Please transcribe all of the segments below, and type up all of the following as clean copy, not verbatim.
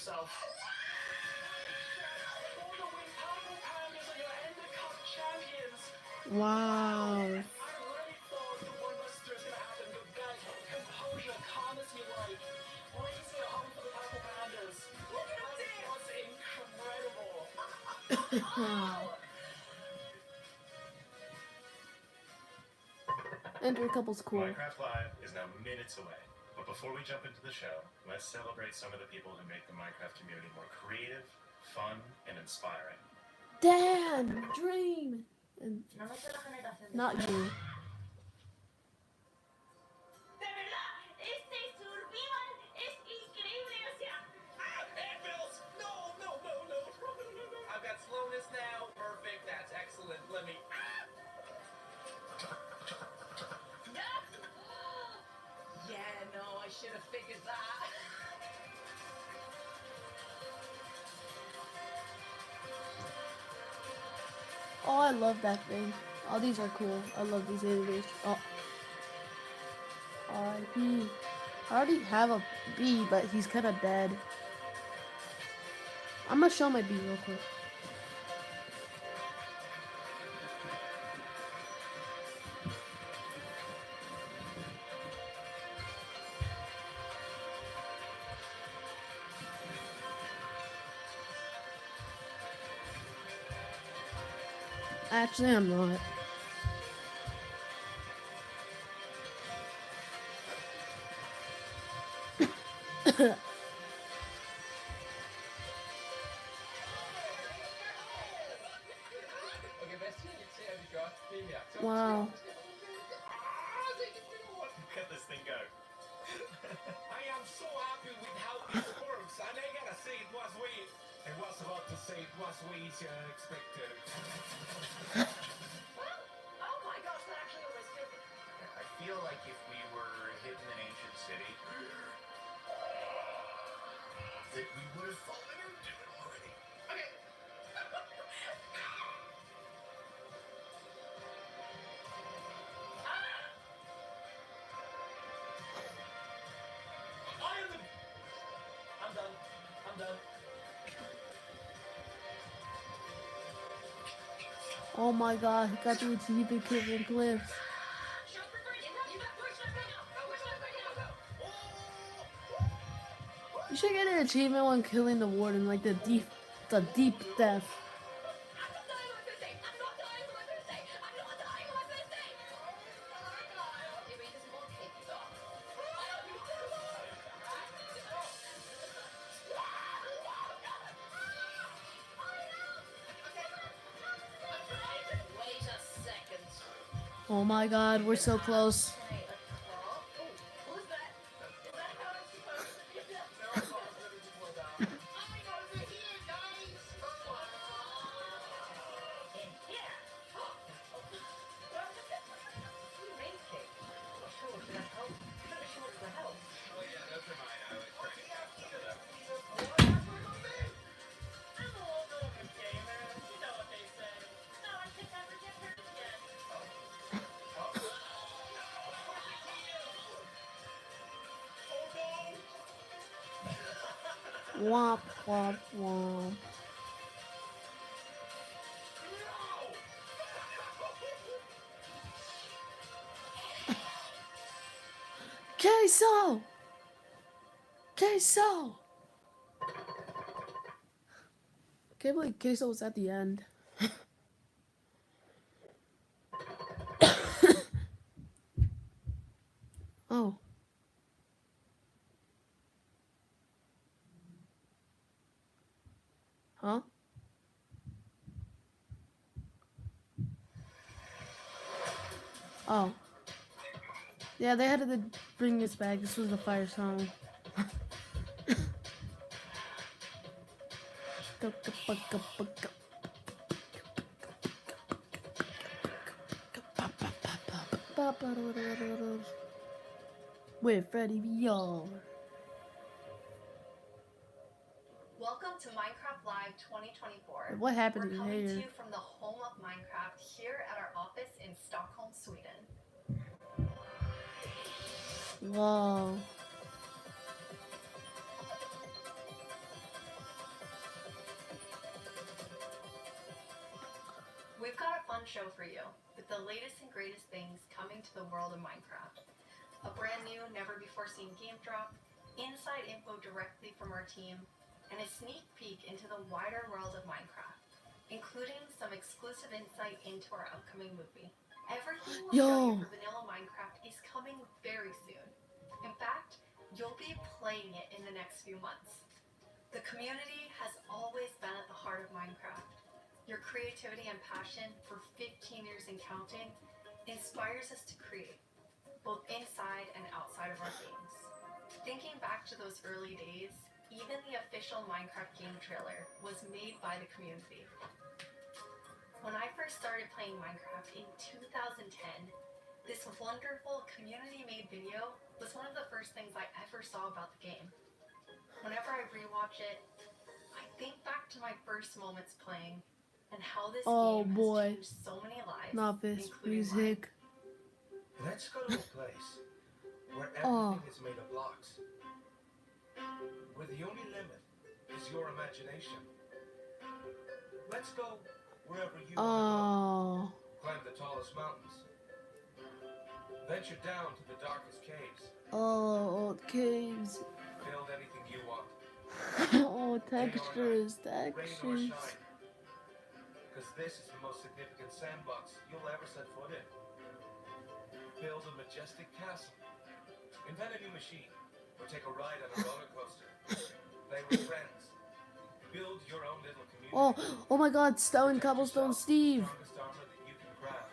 yourself. Wow. I really thought the one versus three was gonna happen, but guys, composure, calm as you like. Raise your home for the purple pandas. Look at him dance! That was incredible. Enter couple's cool. Minecraft Live is now minutes away. But before we jump into the show, let's celebrate some of the people who make the Minecraft community more creative, fun, and inspiring. Dan, Dream, and not you. I've got slowness now. Perfect. That's excellent. Let me. Yeah, no, I should have figured that. Oh, I love that thing. Oh, these are cool. I love these animations. Oh. R.I.P. I already have a bee, but he's kind of dead. I'm gonna show my bee real quick. Actually, I'm not. Wow. Let this thing go. I am so happy with how this works, and I gotta say it was way. I was about to say it was way easier than expected. Oh my gosh, that actually almost killed me. I feel like if we were hidden in an ancient city, that we would have fallen into it already. Okay. I'm done. I'm done. Oh my god, he got the achievement killing cliffs. You should get an achievement when killing the warden, like the deep death. Oh my god, we're so close. Womp womp womp. Queso! Queso! Can't believe Queso was at the end. Oh. Huh? Oh. Yeah, they had to bring this back. This was the fire song. With FreddyVR. Welcome to Minecraft Live 2024. What happened We're coming here? to you from the home of Minecraft here at our office in Stockholm, Sweden. Whoa. fun show for you, with the latest and greatest things coming to the world of Minecraft. A brand new, never-before-seen game drop, inside info directly from our team, and a sneak peek into the wider world of Minecraft, including some exclusive insight into our upcoming movie. Everything we'll show you Yo. for vanilla Minecraft is coming very soon. In fact, you'll be playing it in the next few months. The community has always been at the heart of Minecraft. Your creativity and passion for 15 years and counting inspires us to create, both inside and outside of our games. Thinking back to those early days, even the official Minecraft game trailer was made by the community. When I first started playing Minecraft in 2010, this wonderful community-made video was one of the first things I ever saw about the game. Whenever I rewatch it, I think back to my first moments playing and how this game has changed so many lives, Not this including mine. music. Let's go to a place where everything is made of blocks. Where the only limit is your imagination. Let's go wherever you want to go. Climb the tallest mountains. Venture down to the darkest caves. Oh, caves. Build anything you want. Oh, textures, Rain or textures. shine. Because this is the most significant sandbox you'll ever set foot in. Build a majestic castle. Invent a new machine. Or take a ride on a roller coaster. Play with friends. Build your own little community. Oh my god, Stone Protect Cobblestone yourself Steve. with the strongest armor that you can craft.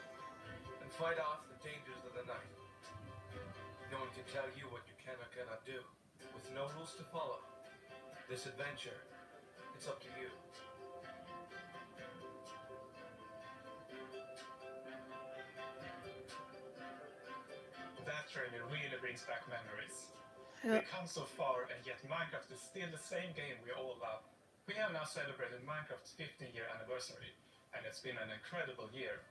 And fight off the dangers of the night. No one can tell you what you can or cannot do. With no rules to follow. This adventure, it's up to you. That trailer really brings back memories. Yeah. We've come so far, and yet Minecraft is still the same game we all love. We have now celebrated Minecraft's 15-year anniversary, and it's been an incredible year.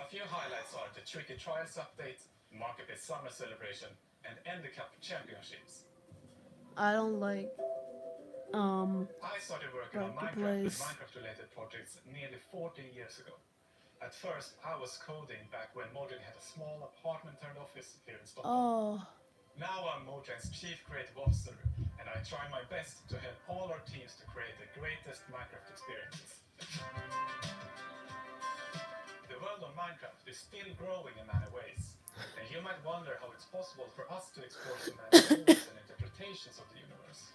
A few highlights are the Tricky Trials update, Marketplace Summer Celebration, and Ender Cup Championships. I don't like I started working on Minecraft with Marketplace. Minecraft-related projects nearly 14 years ago. At first, I was coding back when Mojang had a small apartment-turned office here in Stockholm. Oh, Now I'm Mojang's Chief Creative Officer, and I try my best to help all our teams to create the greatest Minecraft experiences. The world of Minecraft is still growing in many ways, and you might wonder how it's possible for us to explore so many rules and interpretations of the universe.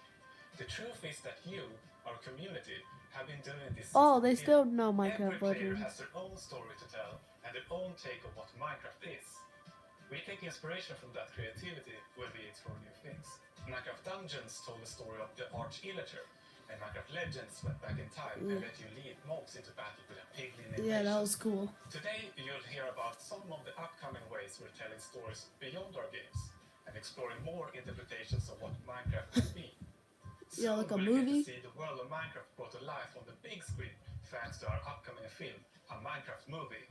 The truth is that you, our community, have been doing this. oh, they since the still beginning. know Minecraft Every player legends. has their own story to tell and their own take of what Minecraft is. We take inspiration from that creativity when we explore new things. Minecraft Dungeons told the story of the Arch-Illager, and Minecraft Legends went back in time and let you lead mobs into battle with a piglin invasion. Yeah, that was cool. Today, you'll hear about some of the upcoming ways we're telling stories beyond our games and exploring more interpretations of what Minecraft can be. Yeah, like a we'll movie? get to see the world of Minecraft brought to life on the big screen thanks to our upcoming film, a Minecraft movie.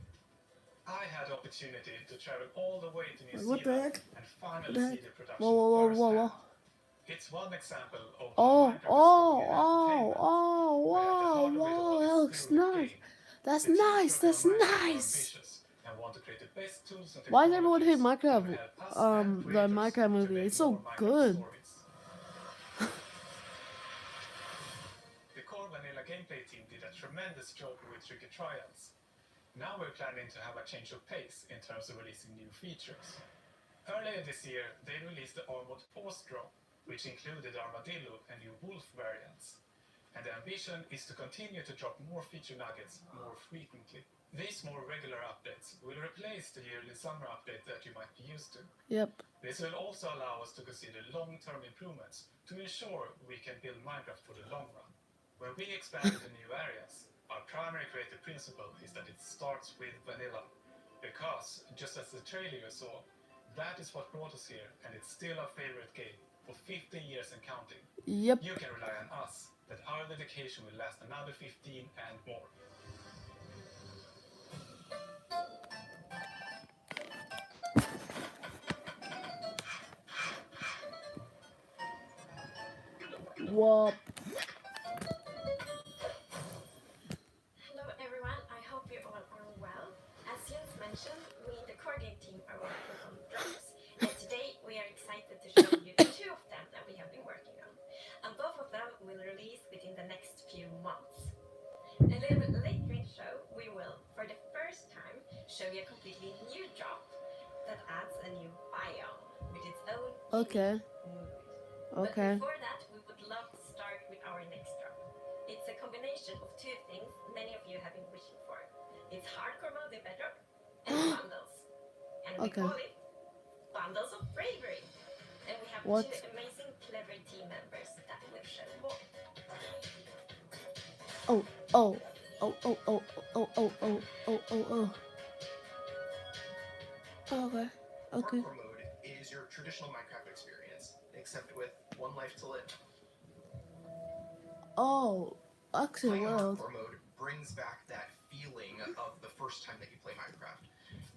I had the opportunity to travel all the way to New What the Zealand heck? and finally What the see heck? the production Whoa, whoa, whoa, whoa, whoa. firsthand. It's one example of how Oh, Minecraft is oh, growing in oh, entertainment. oh, But at the wow, heart of it wow, all that is looks still the nice. game. That's The teams nice, working that's on Minecraft are nice. ambitious and want to create the best tools and Why does everyone hate technologies that Minecraft? will help us and The creators Minecraft to movie. make It's so more Minecraft good. stories. The core vanilla gameplay team did a tremendous job with Tricky Trials. Now we're planning to have a change of pace in terms of releasing new features. Earlier this year, they released the Armored Force drop, which included Armadillo and new Wolf variants. And the ambition is to continue to drop more feature nuggets more frequently. These more regular updates will replace the yearly summer update that you might be used to. Yep. This will also allow us to consider long-term improvements to ensure we can build Minecraft for the long run. When we expand into new areas, our primary creative principle is that it starts with vanilla. Because, just as the trailer you saw, that is what brought us here, and it's still our favorite game for 15 years and counting. Yep. You can rely on us, that our dedication will last another 15 and more. Whoop. Hello everyone, I hope you all are adds a new biome with its own Okay. unique mood. Okay. But before that, we would love to start with our next drop. It's a combination of two things many of you have been wishing for. It's hardcore mode in Bedrock and bundles. And we Okay. call it Bundles of Bravery. And we have What? two amazing, clever team members that will share more. Oh, oh, oh, oh, oh, oh, oh, oh, oh, oh, oh. Okay. Okay. Hardcore mode is your traditional Minecraft experience, except with one life to live. Oh, Oxy Playing World. hardcore mode brings back that feeling of the first time that you play Minecraft,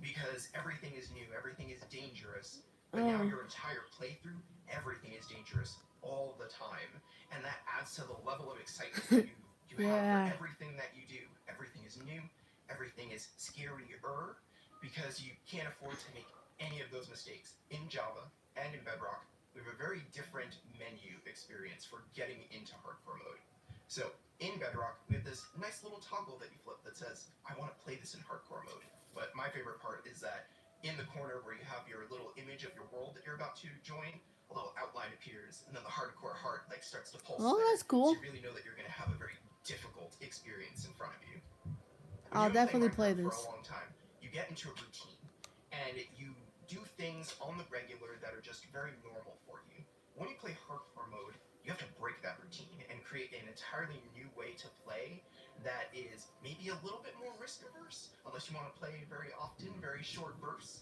because everything is new, everything is dangerous, but now your entire playthrough, everything is dangerous all the time, and that adds to the level of excitement that you have Yeah. for everything that you do. Everything is new, everything is scarier, because you can't afford to make any of those mistakes. In Java and in Bedrock, we have a very different menu experience for getting into hardcore mode. So in Bedrock, we have this nice little toggle that you flip that says, I want to play this in hardcore mode. But my favorite part is that in the corner where you have your little image of your world that you're about to join, a little outline appears, and then the hardcore heart like starts to pulse. Oh, there. that's cool. So you really know that you're going to have a very difficult experience in front of you. When I'll you've been definitely play playing Minecraft this. for a long time, you get into a routine, and you do things on the regular that are just very normal for you. When you play hardcore mode, you have to break that routine and create an entirely new way to play that is maybe a little bit more risk averse, unless you want to play very often, very short bursts.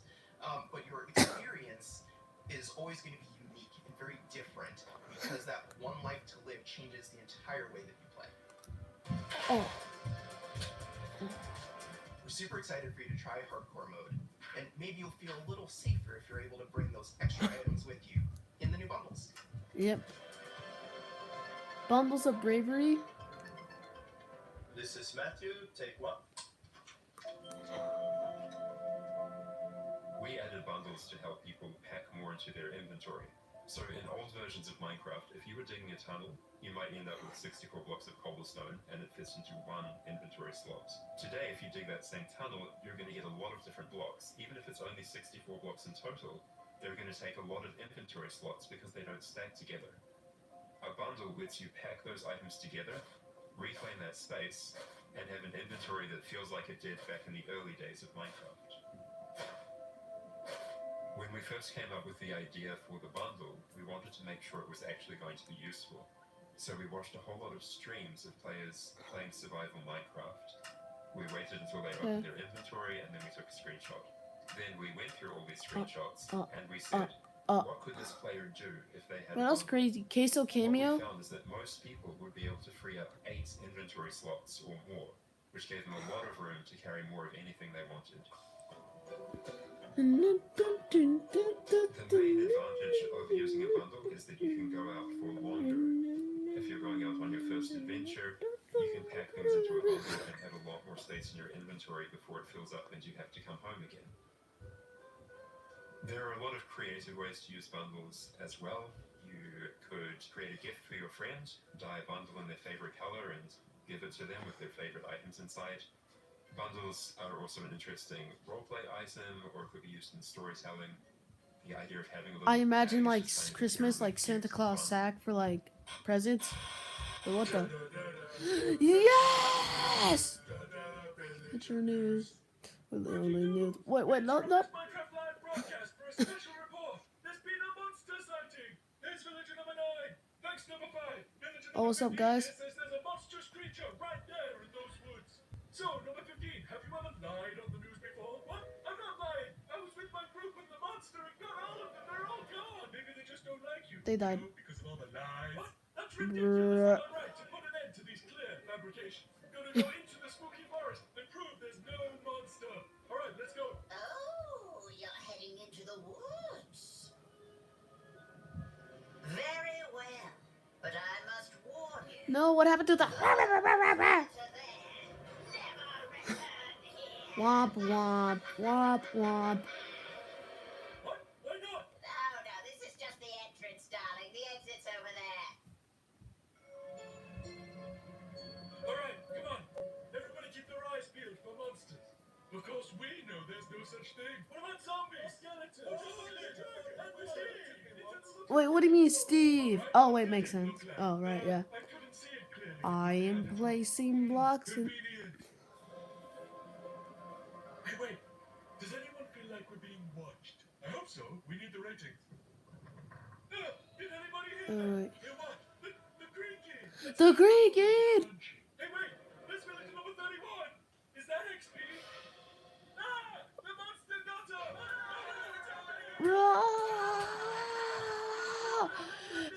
But your experience is always going to be unique and very different, because that one life to live changes the entire way that you play. Oh. We're super excited for you to try hardcore mode, and maybe you'll feel a little safer if you're able to bring those extra items with you in the new bundles. Yep. Bundles of Bravery. This is Matthew, take one. We added bundles to help people pack more into their inventory. So in old versions of Minecraft, if you were digging a tunnel, you might end up with 64 blocks of cobblestone, and it fits into one inventory slot. Today, if you dig that same tunnel, you're going to get a lot of different blocks. Even if it's only 64 blocks in total, they're going to take a lot of inventory slots because they don't stack together. A bundle lets you pack those items together, reclaim that space, and have an inventory that feels like it did back in the early days of Minecraft. When we first came up with the idea for the bundle, we wanted to make sure it was actually going to be useful. So we watched a whole lot of streams of players playing survival Minecraft. We waited until they opened their inventory, and then we took a screenshot. Then we went through all these screenshots, and we said, what could this player do if they had That was crazy. Queso cameo. What we found is that most people would be able to free up 8 inventory slots or more, which gave them a lot of room to carry more of anything they wanted. The main advantage of using a bundle is that you can go out for longer. If you're going out on your first adventure, you can pack things into a bundle and have a lot more space in your inventory before it fills up and you have to come home again. There are a lot of creative ways to use bundles as well. You could create a gift for your friend, dye a bundle in their favorite color and give it to them with their favorite items inside. Bundles are also an interesting roleplay item, or could be used in storytelling. The idea of having a little I imagine bag like is just kind of Christmas, inherently like Santa cute and Claus fun. sack for like presents. But what the? Yes! What's your news? We're the only news. Wait, no. Minecraft live broadcast for a special report. There's been a monster sighting. Here's villager number 9. Thanks number 5. Villager Oh, number what's up, 15 guys? says there's a monstrous creature right there in those woods. So, number 15, have you ever lied on the news before? What? I'm not lying. I was with my group when the monster and got all of them. They're all gone. Maybe they just don't like you. They died. No, because of all the lies. What? That's ridiculous. All right, to put an end to these clear fabrications, gonna go into the spooky forest and prove there's no monster. All right, let's go. Oh, you're heading into the woods. Very well, but I must warn you. No, what happened to the? To there. Never return here. Womp womp womp womp. What? Why not? Oh, no, this is just the entrance, darling. The exit's over there. All right, come on. Everybody keep their eyes peeled for monsters. Of course, we know there's no such thing. What about zombies? Skeletons? Wait, what do you mean, Steve? Oh, wait, makes sense. Oh, right, yeah. I couldn't see it clearly. I am placing blocks in. Convenient. Hey, wait. Does anyone feel like we're being watched? I hope so. We need the ratings. Did anybody hear that? Alright. Hear what? The green kid. The Green Kid! Hey, wait. Let's village number 31. Is that XP? Ah! The monster got her! Ah!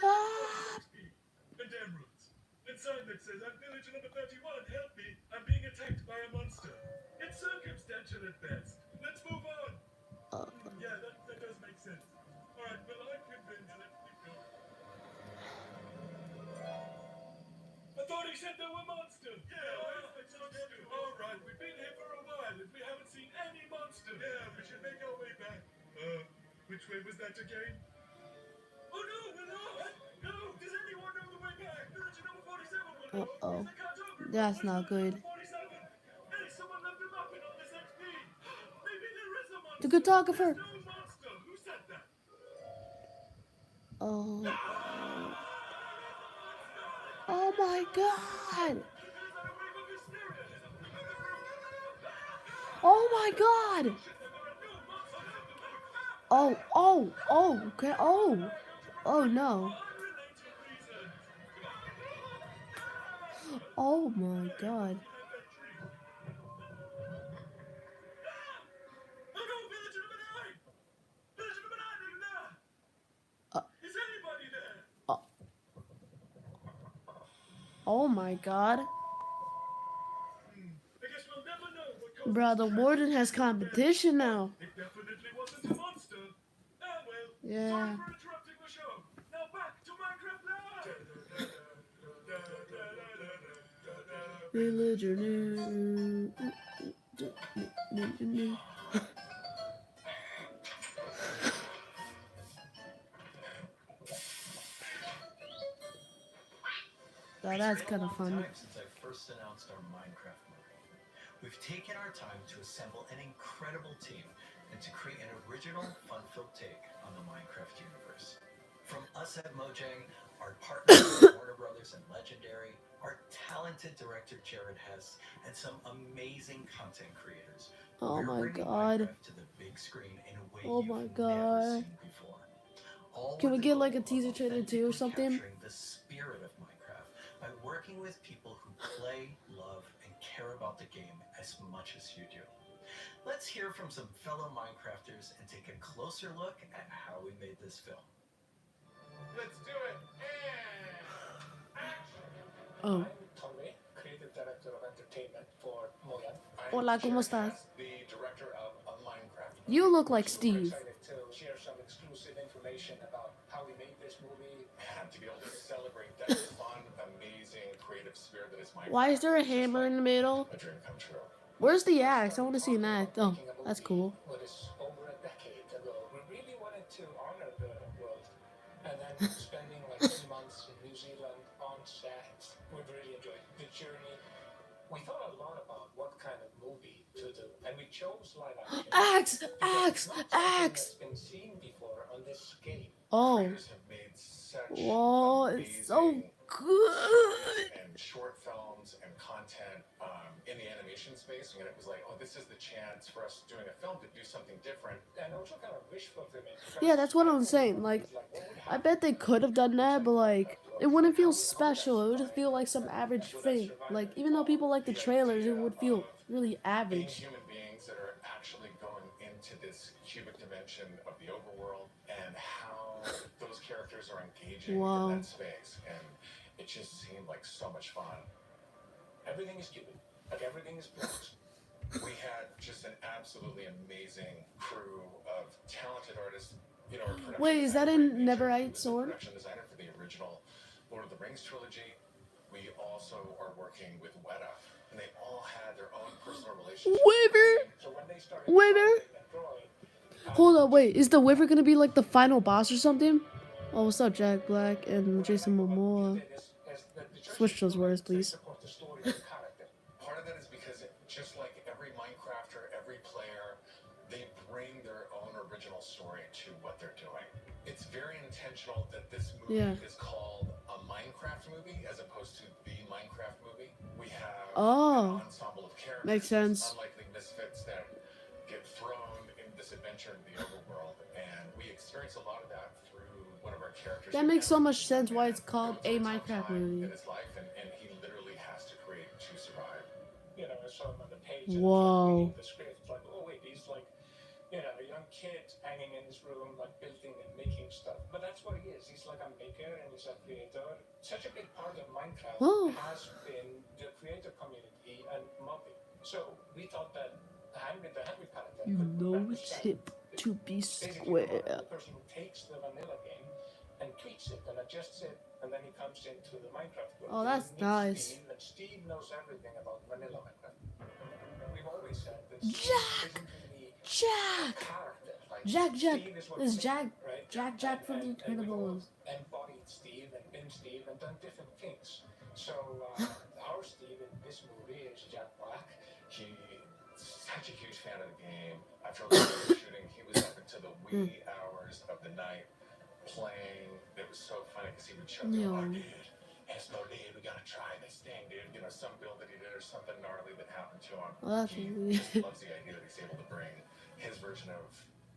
Ah! And emeralds. And sign that says, I'm villager number 31, help me, I'm being attacked by a monster. It's circumstantial at best. Let's move on. Yeah, that does make sense. Alright, well, I'm convinced. Let's keep going. I thought he said there were monsters. Yeah, where's the monster? Alright, we've been here for a while and we haven't seen any monsters. Yeah, we should make our way back. Which way was that again? Oh no, we're lost! No, does anyone know the way back? Villager number 47 will know. Uh-oh. He's a cartographer. That's not good. Number 47. Hey, someone left him up in all this XP. Maybe there is a monster. The cartographer. There's no monster. Who said that? Oh. Oh my god! Is that a wave of hysteria? Oh my god! Oh, oh, oh, okay, oh. Oh no. Oh my god. Oh no, villager number 9! Villager number 9, are you there? Is anybody there? Oh my god. I guess we'll never know what caused Bruh, the warden has competition now. It definitely wasn't a monster. Ah, well. Yeah. Sorry for interrupting the show. Now back to Minecraft Live. Villager new. Now that's kind of fun. Time since I first announced our Minecraft movie. We've taken our time to assemble an incredible team and to create an original, fun-filled take on the Minecraft universe. From us at Mojang, our partners at Warner Brothers and Legendary, our talented director Jared Hess, and some amazing content creators. Oh We're my bringing god. Minecraft to the big screen in a way Oh you've my never god. seen before. All Can we with the get like a goal of teaser trailer too or authentically something? capturing the spirit of Minecraft by working with people who play, love, and care about the game as much as you do. Let's hear from some fellow Minecrafters and take a closer look at how we made this film. Let's do it. And action. Oh. I'm Tommy, creative director of entertainment for Moyan. Hola, ¿cómo estás? The director of a Minecraft. You look like Super Steve. excited to share some exclusive information about how we made this movie. And to be able to celebrate that fun, amazing, creative spirit that is Minecraft. Why is there a is just hammer like in the middle? a dream come true. Where's the axe? I want to see that. Oh, that's cool. What is over a decade ago. We really wanted to honor the world. And then spending like 3 months in New Zealand on set, we really enjoyed the journey. We thought a lot about what kind of movie to do, and we chose live action. Axe! Because Axe! it's not something Axe! that's been seen before on this scale. Oh. Creators have made such Whoa, it's so amazing good. and short films and content in the animation space, and it was like, oh, this is the chance for us doing a film to do something different. And also kind of wish fulfillment. Yeah, that's what I'm saying. Like, I bet they could have done that, but like, it wouldn't feel special. It would just feel like some average thing. Like, even though people like the trailers, it would feel really Being average. human beings that are actually going into this cubic dimension of the overworld and how those characters are engaging Wow. in that space, and it just seemed like so much fun. Everything is cubic. Like everything is blocks. We had just an absolutely amazing crew of talented artists. You know, our production Wait, is that designer, in Rachel, Neverite who was the Sword? Production designer for the original Lord of the Rings trilogy. We also are working with Weta, and they all had their own personal relationships. Wyver! So when they started Wyver! developing and drawing, Hold up, wait. Is the Wyver gonna be like the final boss or something? Oh, what's up, Jack Black and Jason Momoa? Switch those words, please. support the story and character. Part of that is because just like every Minecrafter, every player, they bring their own original story to what they're doing. it's very intentional that this movie Yeah. is called a Minecraft movie as opposed to the Minecraft movie. We have Oh. an ensemble of characters, Makes sense. unlikely misfits that get thrown in this adventure in the overworld, and we experience a lot of that through one of our characters. That makes so much sense why it's called a Minecraft movie. In his life, and he literally has to create to survive. You know, I saw him on the page. Whoa. And I was like reading the script, like, oh wait, he's like, you know, a young kid hanging in his room, like building and making stuff. But that's what he is. He's like a maker and he's a creator. Such a big part of Minecraft Oh. has been the creator community and modding. So we thought that hand with the Henry palette that could No understand tip to be basically square. the person who takes the vanilla game and tweaks it and adjusts it, and then he comes into the Minecraft world. Oh, that's He meets nice. Steve, and Steve knows everything about vanilla Minecraft. We've always said that Jack! Steve isn't really Jack! a character. Like, Jack! Steve is what It's Steve, Jack. right? Jack from The And we've Incredibles. all embodied Steve and been Steve and done different things. So our Steve in this movie is Jack Black. He's such a huge fan of the game. After a lot of shooting, he was up into the wee hours of the night playing. It was so funny because he would show me, Yo. oh, dude, it's no day, we gotta try this thing, dude. You know, some build that he did or something gnarly that happened to him. Well, that's He weird. just loves the idea that he's able to bring his version of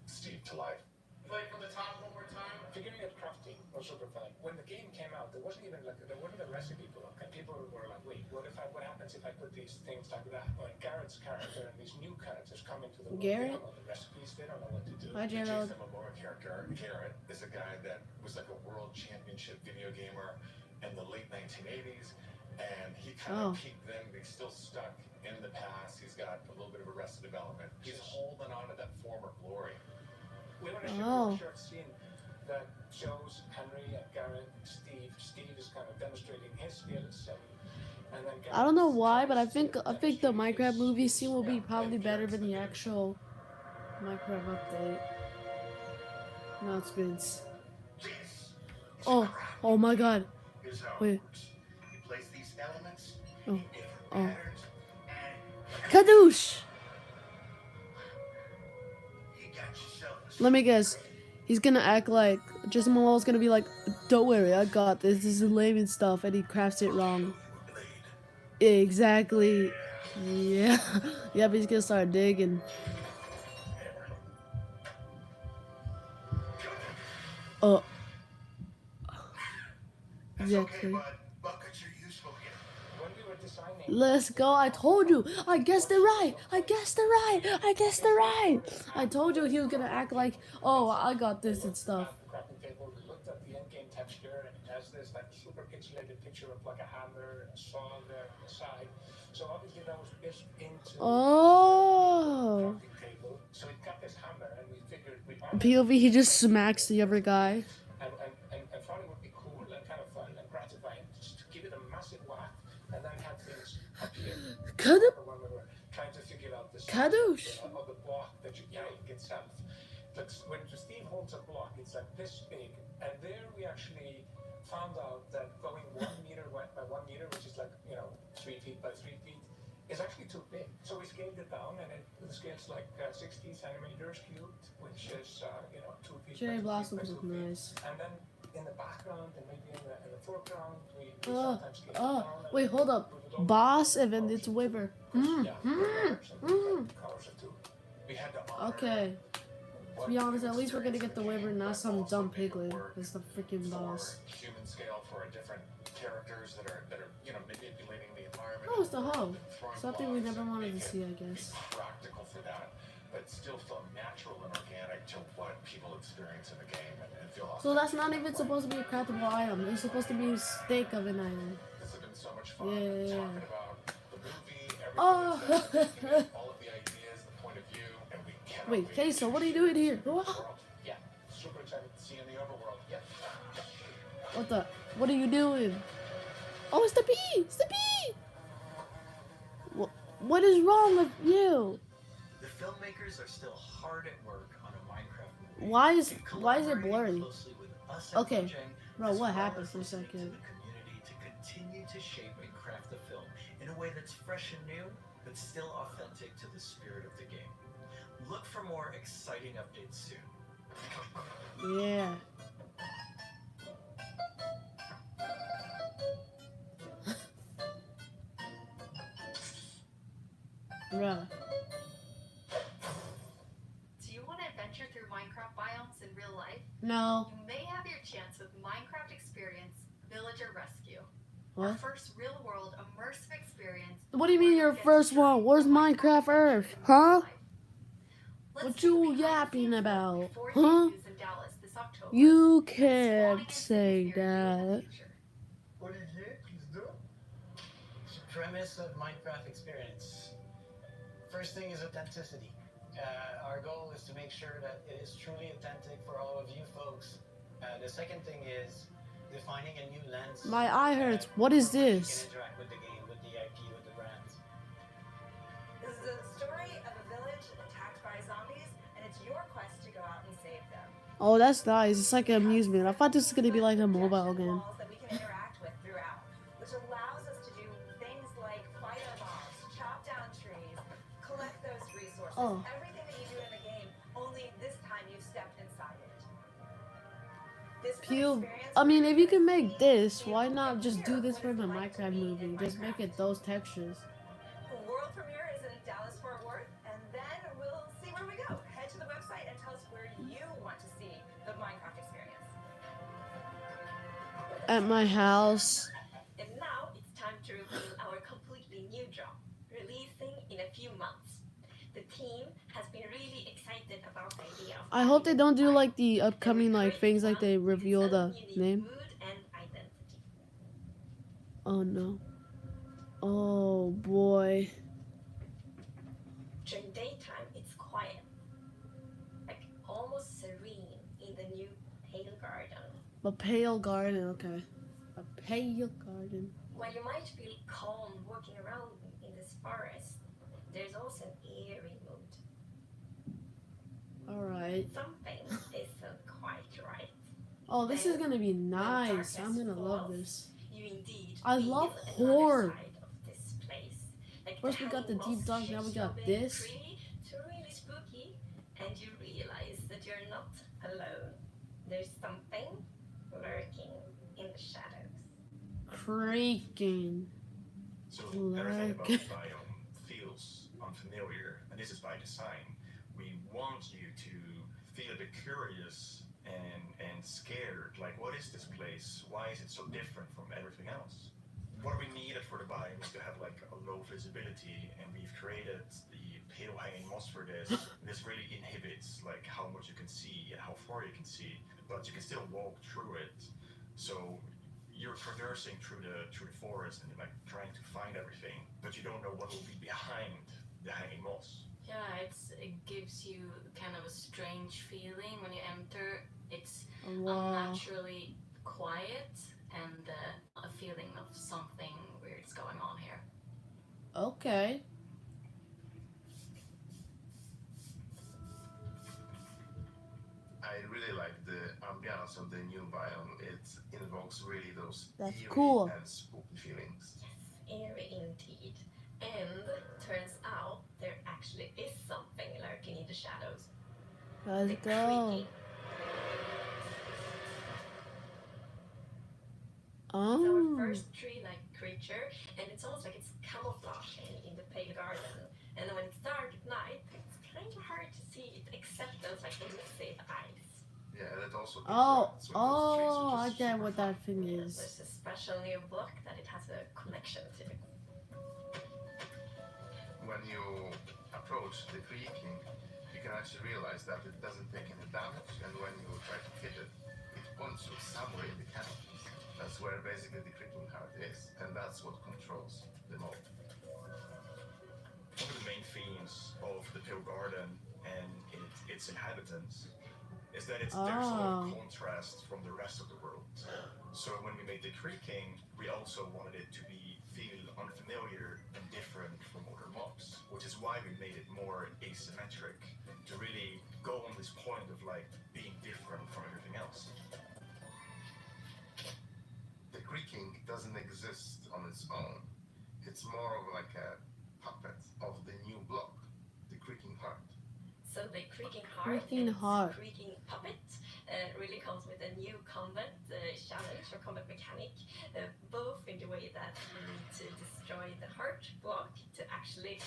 Steve to life. Play from the top one more time. Figuring out crafting was super fun. When the game came out, there wasn't a recipe book, and people were like, "Wait, what happens if I put these things like that?" When Garrett's character and these new characters come into the world, they Garrett? don't know the recipes, they don't know what to do. Hi, The Gerald. Jason Momoa character, Garrett, is a guy that was like a world championship video gamer in the late 1980s, and he kind Oh. of peaked then, but he's still stuck in the past. He's got a little bit of Arrested Development. He's holding on to that former glory. We want to show Oh. you a short scene that shows Henry and Garrett, Steve. Steve is kind of demonstrating his skills, and then I don't know Garrett's why, but I trying think to the demonstrate Minecraft his movie scene will be skill, probably and better than the Garrett's actual Minecraft update announcements. This is Oh, crafting. oh my God. Here's how Wait. it works. You place these elements Oh, in different oh. patterns, and Kadoosh! you got yourself a Let me guess. He's gonna act like Jason Momoa's gonna be like, "Don't worry, I got this. This is lame and stuff," and he crafts it wrong. blade. Exactly. Yeah. Yeah, but he's gonna start digging. Oh. That's Exactly. okay, bud. Buckets are useful here. When we were designing, Let's go. I told you. I guessed it right. I guessed it right. I guessed it right. I told you he was gonna act like, "Oh, I got this and stuff." the crafting table, we looked at the in-game texture, and it has this like super pixelated picture of like a hammer and a saw there on the side. So obviously that was built into Oh. the crafting table. So it got this hammer, and we figured we POV, he just smacks the other guy. and thought it would be cool and kind of fun and gratifying just to give it a massive whack and then have things appear. Kadoosh. When we were trying to figure out the Kadoosh. size of the block that you break itself. But when Steve holds a block, it's like this big, and there we actually found out that going 1 meter by 1 meter, which is like 3 feet by 3 feet, is actually too big. So we scaled it down, and the scale's like 60 centimeters cubed, which is 2 feet. Cherry by 2 feet blossoms by 2 look feet. nice. And then in the background and maybe in the foreground, we sometimes scale it Oh, down. and wait, hold up. move it over. Boss, and then it's Wyver. Yeah, covers it too. We had to honor Okay. To be what honest, at least we're gonna get the experience Wyver, in the not game, some but also dumb make it piglet. work It's the freaking boss. for human scale for different characters that are manipulating the environment. Oh, it's the hoe. and throwing Something we blocks never and wanted to make see, it I guess. practical for that, but still feel natural and organic to what people experience in the game and feel awesome. So that's not even supposed to be a craftable item. It's supposed to be a steak of an item. This has been so much fun Yeah. talking about the movie, everything Oh. that's happening, all of the ideas, the point of view, and we cannot Wait, wait Queso, to what are you share doing this here? with the What? world. Yeah, super excited to see you in the overworld. Yeah. What are you doing? Oh, it's the bee! It's the bee! What is wrong with you? The filmmakers are still hard at work on a Minecraft movie. Why is And it collaborating blurry? closely with us at Okay, Mojang, bro, as what well happened as for a listening to second? the community to continue to shape and craft the film in a way that's fresh and new, but still authentic to the spirit of the game. Look for more exciting updates soon. Yeah. Bruh. Do you want to adventure through Minecraft biomes in real life? No. You may have your chance with Minecraft Experience Villager Rescue. Our What? first real-world immersive experience. What do you where mean you'll your get to first journey one? Where's the Minecraft Minecraft adventure Earth? in real Huh? life. Let's What take a you behind the yapping scenes look about? before Huh? debuts in Dallas this October. You and spawning can't in cities say near you in the that. future. Olivier, please do. Premise of Minecraft experience. First thing is authenticity. Our goal is to make sure that it is truly authentic for all of you folks. The second thing is defining a new lens. My eye hurts. What is from which you this? can interact with the game, with the IP, with the brands. This is a story of a village attacked by zombies, and it's your quest to go out and save them. Oh, that's nice. It's like an amusement. I thought this was gonna be like a mobile Projection game. walls that we can interact with throughout, which allows us to do things like fight our mobs, chop down trees, collect those resources, Oh. everything that you do in the game, only this time you've stepped inside it. This is an experience I mean, where if you're you can gonna make see this, the why not ultimate just do mirror this what for it's the like to Minecraft be movie? in Just make it Minecraft. those textures. World premiere is in Dallas Fort Worth, and then we'll see where we go. Head to the website and tell us where you want to see the Minecraft experience. At my house. And now it's time to reveal our completely new drop, releasing in a few months. The team has been really excited about the idea of I hope they don't do like the and upcoming we've like created things like one they with its reveal own the unique name. mood and identity. Oh no. Oh boy. During daytime, it's quiet, like almost serene in the new pale garden. A pale garden, okay. A pale garden. While you might feel calm walking around in this forest, there's also an eerie mood. Alright. Something isn't quite right. Oh, this is gonna be When nice. I'm darkness gonna love falls, this. You indeed I feel love another horror. side of this place. Like First we got the hanging deep dark, moss now we shifts got from being this. pretty to really spooky, and you realize that you're not alone. There's something lurking in the shadows. Creaking. So everything about Like- the biome feels unfamiliar, and this is by design. We want you to feel a bit curious and scared. Like, what is this place? Why is it so different from everything else? What we needed for the biome is to have like a low visibility, and we've created the pale hanging moss for this. This really inhibits like how much you can see and how far you can see, but you can still walk through it. So you're traversing through the forest and like trying to find everything, but you don't know what will be behind the hanging moss. Yeah, it gives you kind of a strange feeling when you enter. It's Wow. unnaturally quiet and a feeling of something weird's going on here. Okay. I really like the ambiance of the new biome. It invokes really those That's eerie cool. and spooky feelings. Eerie indeed. And turns out there actually is something lurking in the shadows. Let's The go. creaking. It's our Oh. first tree-like creature, and it's almost like it's camouflaging in the pale garden. And when it's dark at night, it's kind of hard to see it except those like massive eyes. Yeah, and it also Oh, interacts with those trees, oh, I which is get super what fun. that thing is. There's a special new block that it has a connection to. When you approach the creaking, you can actually realize that it doesn't take any damage, and when you try to hit it, it points you somewhere in the canopy. That's where basically the creaking heart is, and that's what controls the mob. One of the main themes of the Pale Garden and its inhabitants is that there's a lot of contrast from the rest of the world. So when we made the creaking, we also wanted it to feel unfamiliar and different from other mobs, which is why we made it more asymmetric, to really go on this point of like being different from everything else. The creaking doesn't exist on its own. It's more of like a puppet of the new block, the creaking heart. So the creaking heart Creaking and its heart. creaking puppet really comes with a new combat challenge or combat mechanic, both in the way that you need to destroy the heart block to actually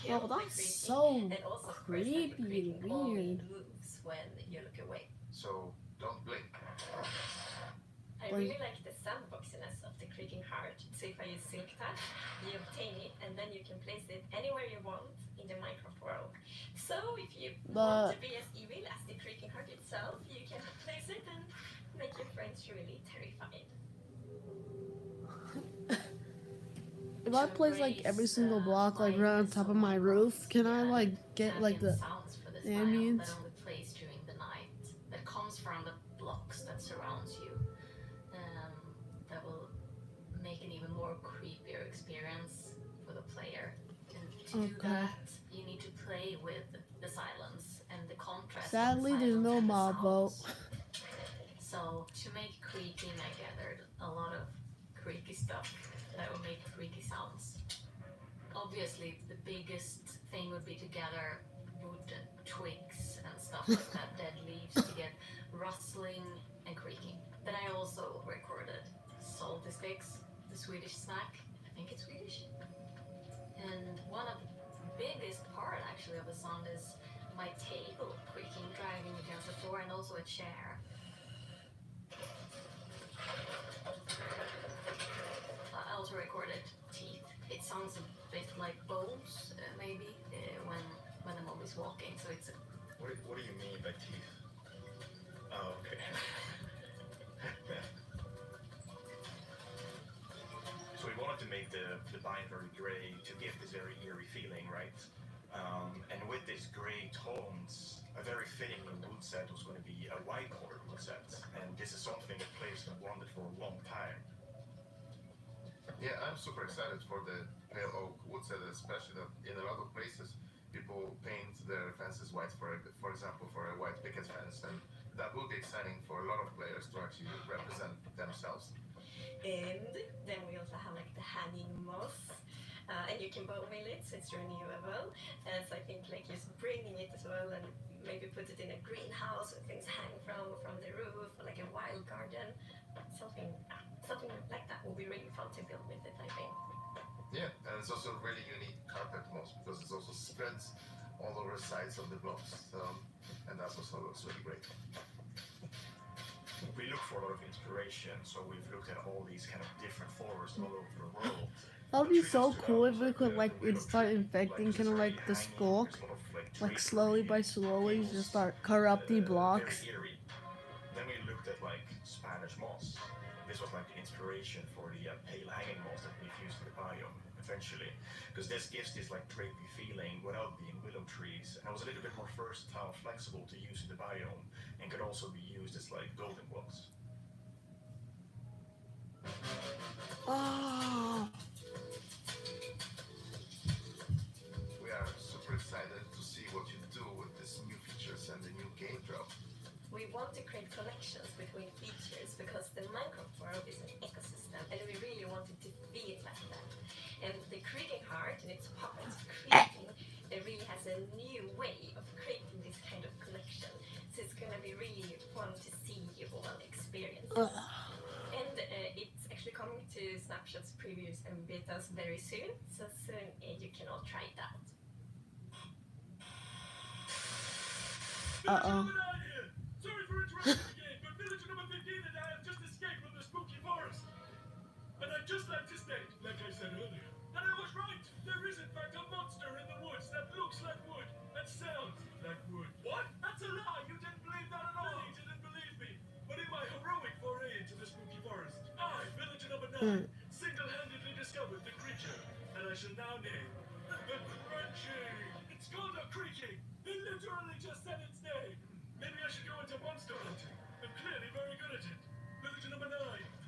kill Oh, the that's creaking, so and also of course that creepy the creaking and only weird. moves when you look away. So don't blink. I really like the sandboxiness of the creaking heart. So if I use silk touch, you obtain it and then you can place it anywhere you want in the Minecraft world. So if you want to be as evil as the creaking heart itself, you can place it and make your friends really terrified. If I place like every single block like right on top of my roof, can I like get like the sounds for this ambience? that only plays during the night, that comes from the blocks that surrounds you, that will make an even more creepier experience for the player. And to do that, you need to play with the silence and the contrast. Sadly, there's no mob vote. So to make creaking, I gathered a lot of creaky stuff that would make creaky sounds. Obviously, the biggest thing would be to gather wood and twigs and stuff like that, dead leaves, to get rustling and creaking. Then I also recorded salty sticks, the Swedish snack. I think it's Swedish. And one of the biggest part actually of the sound is my table creaking, driving against the floor, and also a chair. I also recorded teeth. It sounds a bit like bones, maybe, when the mob is walking. So it's. What do you mean by teeth? Oh, okay. So we wanted to make the bind very gray to give this very eerie feeling, right? And with these gray tones, a very fitting wood set was going to be a whiteboard wood set. And this is something that players have wanted for a long time. Yeah, I'm super excited for the pale oak wood set, especially that in a lot of places people paint their fences white, for example, for a white picket fence, and that will be exciting for a lot of players to actually represent themselves. And then we also have like the hanging moss, and you can bow mill it, so it's renewable. And so I think like just bringing it as well, and maybe put it in a greenhouse where things hang from the roof, or like a wild garden, something like that will be really fun to build with it, I think. Yeah, and it's also really unique carpet moss because it also spreads all over the sides of the blocks, and that also looks really great. We look for a lot of inspiration, so we've looked at all these kind of different forests all over the world. That would be so cool if we could like it start infecting kind of like the skulk, like slowly by slowly just start corrupting blocks. Very eerie. Then we looked at like Spanish moss. This was like the inspiration for the pale hanging moss that we've used in the biome eventually, because this gives this like drapey feeling without being willow trees, and it was a little bit more versatile, flexible to use in the biome, and could also be used as like building blocks. Oh. We are super excited to see what you do with these new features and the new game drop. We want to create connections between features because the Minecraft world is an ecosystem, and we really want it to be like that. And the creaking heart and its puppets creaking, it really has a new way of creating this kind of connection. So it's going to be really fun to see you all experience. And it's actually coming to Snapshots, previews, and betas very soon. So soon you can all try it out. Uh-oh. Sorry for interrupting the game, but villager number 15 and I have just escaped from the spooky forest. And I'd just like to state, like I said earlier, that I was right. There is in fact a monster in the woods that looks like wood and sounds like wood. What? That's a lie. You didn't believe that at all. You didn't believe me. But in my heroic foray into the spooky forest, I, villager number 9, single-handedly discovered the creature, and I shall now name the Crunching. It's called a creaking. They literally just said its name. Maybe I should go into monster hunting. I'm clearly very good at it. Villager number 9,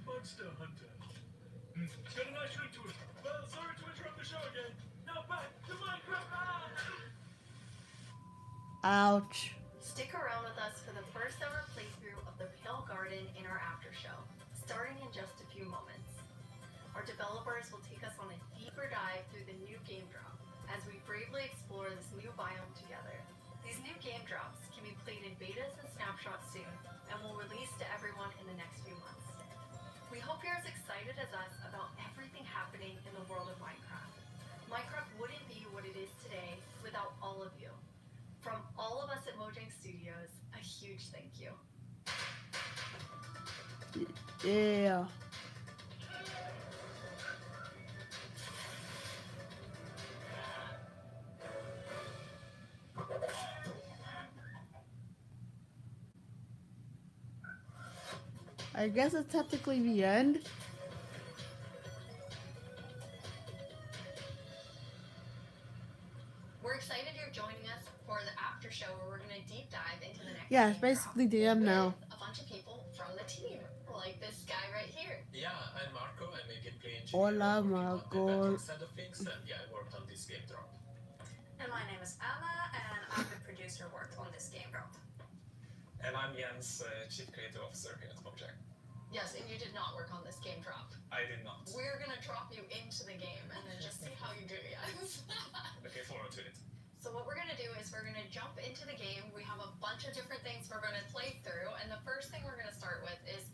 monster hunter. It's got a nice ring to it. Well, sorry to interrupt the show again. Now back to Minecraft. Ouch. Stick around with us for the first ever playthrough of the Pale Garden in our after show, starting in just a few moments. Our developers will take us on a deeper dive through the new game drop as we bravely explore this new biome together. These new game drops can be played in betas and snapshots soon, and will hope you're as excited as us about everything happening in the world of Minecraft. Minecraft wouldn't be what it is today without all of you. From all of us at Mojang Studios, a huge thank you. Yeah. I guess it's technically the end. We're excited you're joining us for the after show where we're going to deep dive into the next Yeah, it's game basically drop the end now. with a bunch of people from the team, like this guy right here. Yeah, I'm Marco. I'm a gameplay engineer Hola, working on the Marco. backend side of things, and yeah, I worked on this game drop. And my name is Anna, and I'm the producer worked on this game drop. And I'm Jens, Chief Creative Officer here at Mojang. Yes, and you did not work on this game drop. I did not. We're going to drop you into the game and then just see how you do, yes. Looking forward to it. So what we're going to do is we're going to jump into the game. We have a bunch of different things we're going to play through, and the first thing we're going to start with is,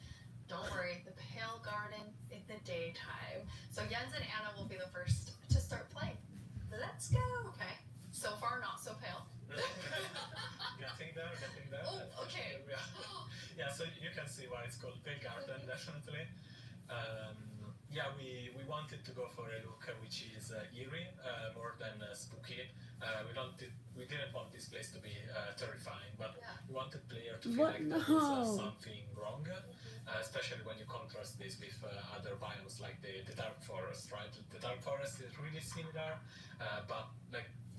don't worry, the Pale Garden in the daytime. So Jens and Anna will be the first to start playing. Let's go. Okay. So far, not so pale. Getting there. Oh, okay. Yeah, so you can see why it's called Pale Garden, definitely. We wanted to go for a look which is eerie, more than spooky. We didn't want this place to be terrifying, but we wanted player to feel like there was something wrong, especially when you contrast this with other biomes like the Dark Forest, right? The Dark Forest is really similar, but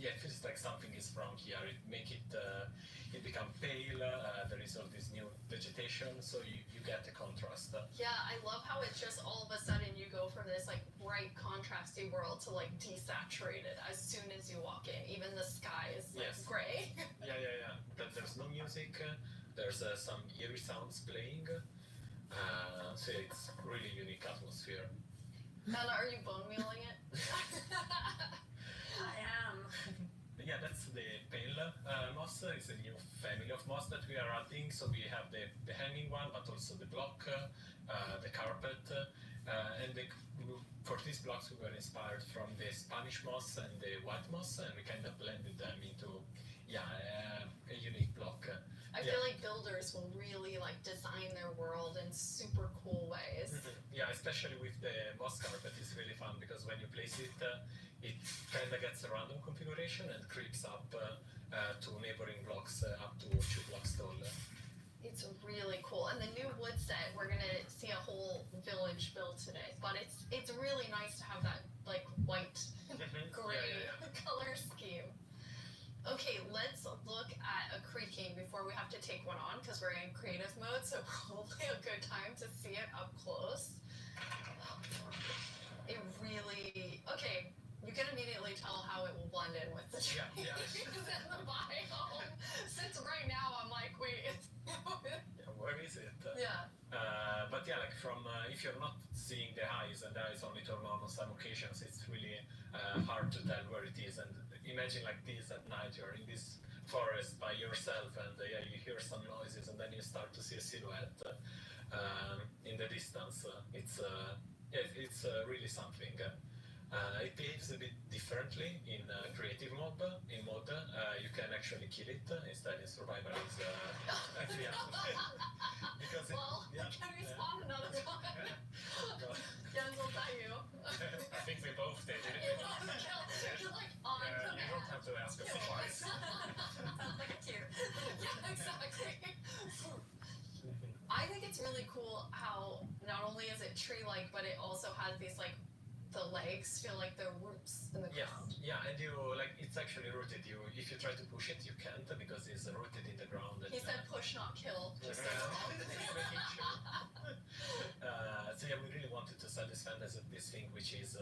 it feels like something is wrong here. It become pale. There is all this new vegetation, so you get the contrast. Yeah, I love how it's just all of a sudden you go from this bright contrasty world to desaturated as soon as you walk in. Even the sky is gray. Yeah. There's no music. There's some eerie sounds playing. So it's really unique atmosphere. Anna, are you bone wheeling it? I am. Yeah, that's the pale moss. It's a new family of moss that we are adding. So we have the hanging one, but also the block, the carpet, and for these blocks we were inspired from the Spanish moss and the white moss, and we kind of blended them into a unique block. I feel like builders will really design their world in super cool ways. Yeah, especially with the moss carpet, it's really fun because when you place it, it kind of gets a random configuration and creeps up to neighboring blocks up to 2 blocks tall. It's really cool. And the new wood set, we're gonna see a whole village built today. But it's really nice to have that white, gray color scheme. Okay, let's look at a creaking before we have to take one on because we're in creative mode, so probably a good time to see it up close. It really, okay, you can immediately tell how it will blend in with the trees and the biome. Since right now I'm like, wait, where is it? Yeah. But yeah, from if you're not seeing the eyes and the eyes only turn on some occasions, it's really hard to tell where it is. And imagine this at night, you're in this forest by yourself, and you hear some noises, and then you start to see a silhouette in the distance. It's really something. It behaves a bit differently in creative mode. In mode, you can actually kill it. Instead, in survival, it's because can we spawn another time? Jens, was that you? I think we both did. You're on command. You don't have to ask us twice. Sounds like a cute. Yeah, exactly. I think it's really cool how not only is it tree-like, but it also has these the legs feel like they're roots in the ground. Yeah, and it's actually rooted. If you try to push it, you can't because it's rooted in the ground. He said push, not kill. Just so we really wanted to set this thing, which is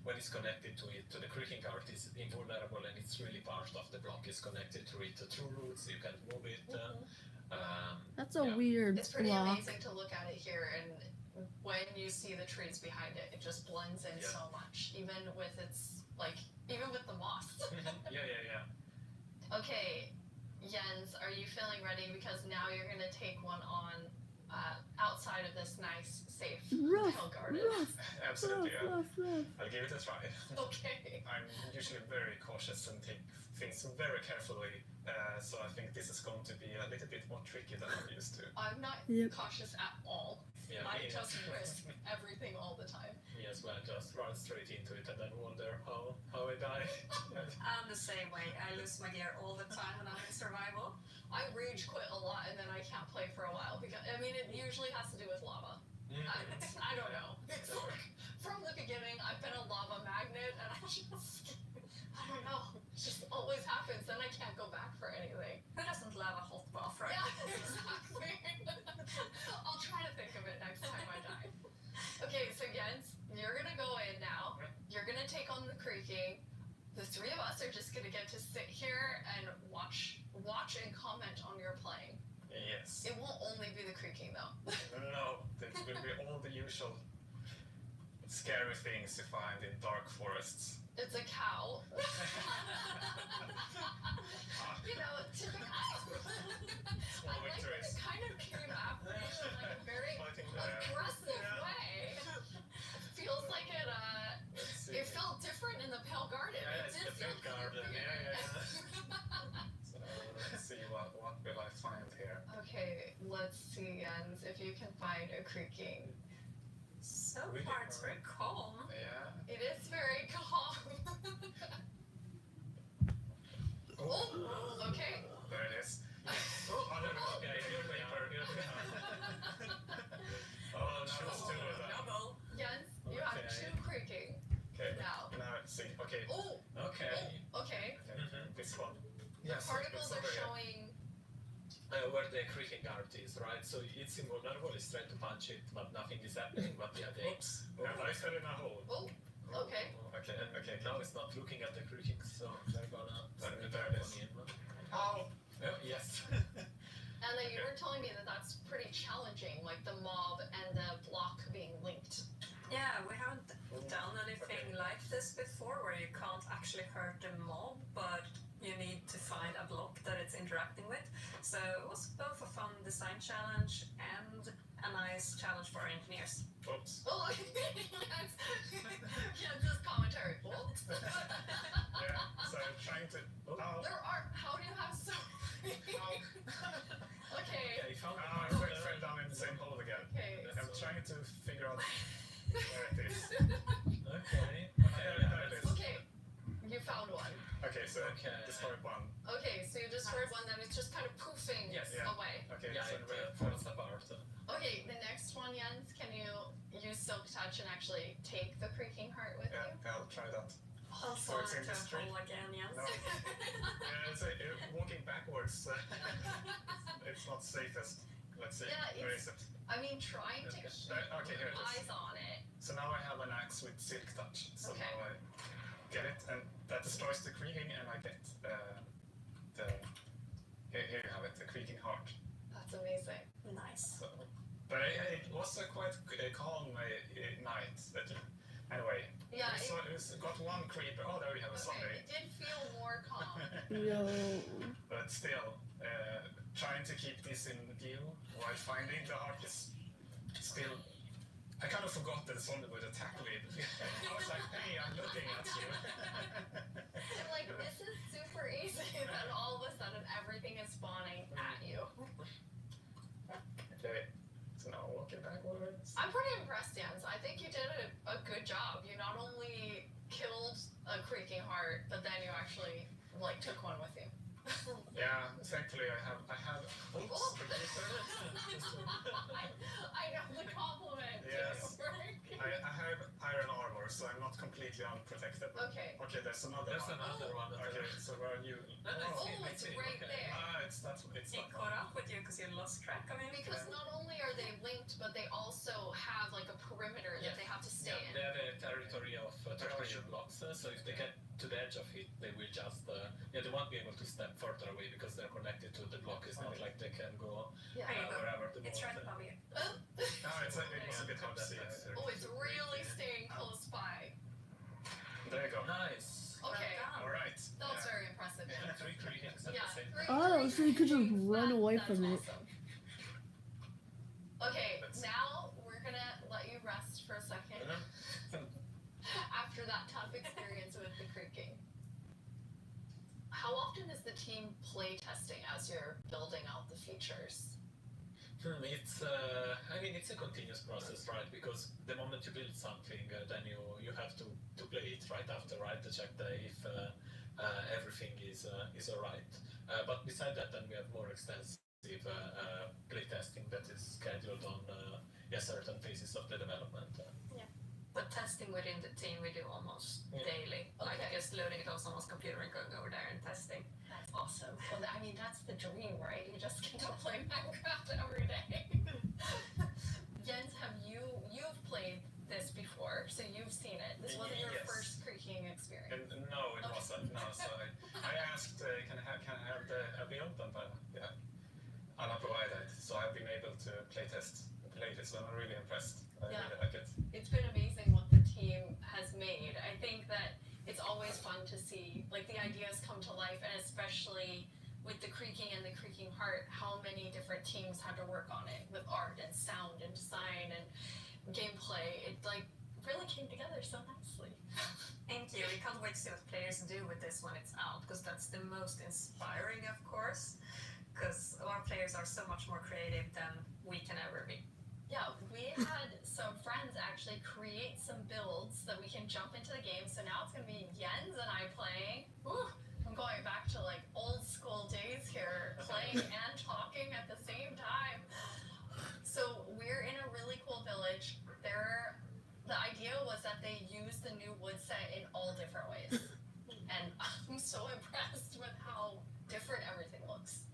when it's connected to the creaking art, is invulnerable, and it's really part of the block. Is connected to it through roots. You can't move it. That's a weird It's pretty block. amazing to look at it here, and when you see the trees behind it, it just blends in so much, even with even with the moss. Yeah. Okay, Jens, are you feeling ready? Because now you're gonna take one on outside of this this nice, safe Rough, hill garden. Absolutely. rough. I'll give it a try. Okay. I'm usually very cautious and take things very carefully, so I think this is going to be a little bit more tricky than I'm used to. I'm not Yep. cautious at all. Yeah, I me- just risk everything all the time. Me as well, just run straight into it and then wonder how I die. I'm the same way. I lose my gear all the time when I'm in survival. I rage quit a lot and then I can't play for a while because I mean it usually has to do with lava. I don't know. It's like from the beginning I've been a lava magnet and I don't know. It just always happens. Then I can't go back for anything. Who doesn't love a hot bath, right? Yeah, exactly. I'll try to think of it next time I die. Okay, so Jens, you're gonna go in now. You're gonna take on the creaking. The three of us are just gonna get to sit here and watch and comment on your playing. Yes. It won't only be the creaking though. No, it will be all the usual scary things you find in dark forests. It's a cow. You know, typical. Small I like that victories. it kind of came after me in like a very aggressive way. Feels like Let's see. it felt different in the Pale Garden. Yeah, It it's did the feel Pale Garden. weird. So let's see what will I find here. Okay, let's see, Jens, if you can find a creaking. So far, it's very calm. Yeah. It is very calm. Oh, okay. There it is. Oh, no, okay, here we are. Oh, choose two of them. Double. Jens, you have Okay. two creaking Okay. now. Now let's see. Okay. Oh, Okay. okay. This one. The particles are showing. Where the creaking guard is, right? So it's invulnerable, it's trying to punch it, but nothing is happening. But yeah, oops. I fell in a hole. Oh, okay. Okay. Now it's not looking at the creaking, so they're gonna there it is. Ow! Oh, yes. Anna, you were telling me that that's pretty challenging, like the mob and the block being linked. Yeah, we haven't done anything like this before where you can't actually hurt the mob, but you need to find a block that it's interacting with. So it was both a fun design challenge and a nice challenge for our engineers. Oops. Oh, Jens's commentary. Oops. Yeah, so I'm trying to. Ow. There are. How do you have so many? Okay. I fell down in the same hole again. Okay. I'm trying to figure out where it is. Okay. There it is. Okay. You found one. Okay, so destroyed one. Okay, so you destroyed one, then it's just kind of poofing Yeah. away. Okay, Yeah, so it falls apart. Okay, the next one, Jens, can you use Silk Touch and actually take the creaking heart with Yeah, you? I'll try that. I'll So fall it's in into the a street. hole again, yes. No. Yeah, it's walking backwards. It's not safest. Let's see. Yeah, Where is it? I mean, trying to Okay, keep okay, here it is. eyes on it. So now I have an axe with silk touch. So Okay. now I get it, and that destroys the creaking, and I get the. Here you have it, the creaking heart. That's amazing. Nice. So, but it was a quite calm night. Anyway, Yeah, it's got one creeper. Oh, there we have a Okay, zombie. it did feel more calm. Yo. But still, trying to keep this in view while finding the heart is still. I kind of forgot that the zombie would attack me. I was like, hey, I'm looking at you. Like, this is super easy, then all of a sudden everything is spawning at you. Okay, so now walking backwards. I'm pretty impressed, Jens. I think you did a good job. You not only killed a creaking heart, but then you actually, like, took one with you. Yeah, thankfully I have. Oops. Oh. I know the compliment. Yes. Work. I have iron armor, so I'm not completely unprotected. Okay. Okay, there's another one. Okay, so where are you? Oh, it's right there. It's that. It caught up with you because you lost track of him. Because not only are they linked, but they also have like a perimeter that they have to stay in. They have a territory of territorial blocks, so if they get to the edge of it, they will just, they won't be able to step further away because they're connected to the block. It's not like they can go Yeah. wherever the It's ball- right above you. No, it was a bit hard to see. Oh, it's really staying close by. There you go. Nice. Okay. All right. That was very impressive. Yeah, 3 creakings at Yeah. the same three time. creaking so you could just hearts, run away that's from it. awesome. Okay, now rest for a second after that tough experience with the creaking. How often is the team play testing as you're building out the features? It's it's a continuous process, right? Because the moment you build something, then you have to play it right after, right? To check if everything is alright. But beside that, then we have more extensive play testing that is scheduled on certain phases of the development. But testing within the team we do almost daily. Like just loading it on someone's computer and going over there and testing. That's awesome. Well, I mean, that's the dream, right? You just get to play Minecraft every day. Jens, you've played this before, so you've seen it. This wasn't your first creaking experience. No, it wasn't. No, so I asked, can I have the build, and Anna provided. So I've been able to play this, and I'm really impressed. I really like it. It's been amazing what the team has made. I think that it's always fun to see like the ideas come to life, and especially with the creaking and the creaking heart, how many different teams had to work on it with art and sound and design and gameplay. It like really came together so nicely. Thank you. We can't wait to see what players do with this when it's out, because that's the most inspiring, of course, because our players are so much more creative than we can ever be. Yeah, we had some friends actually create some builds that we can jump into the game. So now it's going to be Jens and I playing. Ooh, I'm going back to like old school days here, playing and talking at the same time. So we're in a really cool village. The idea was that they used the new wood set in all different ways. And I'm so impressed with how different everything looks.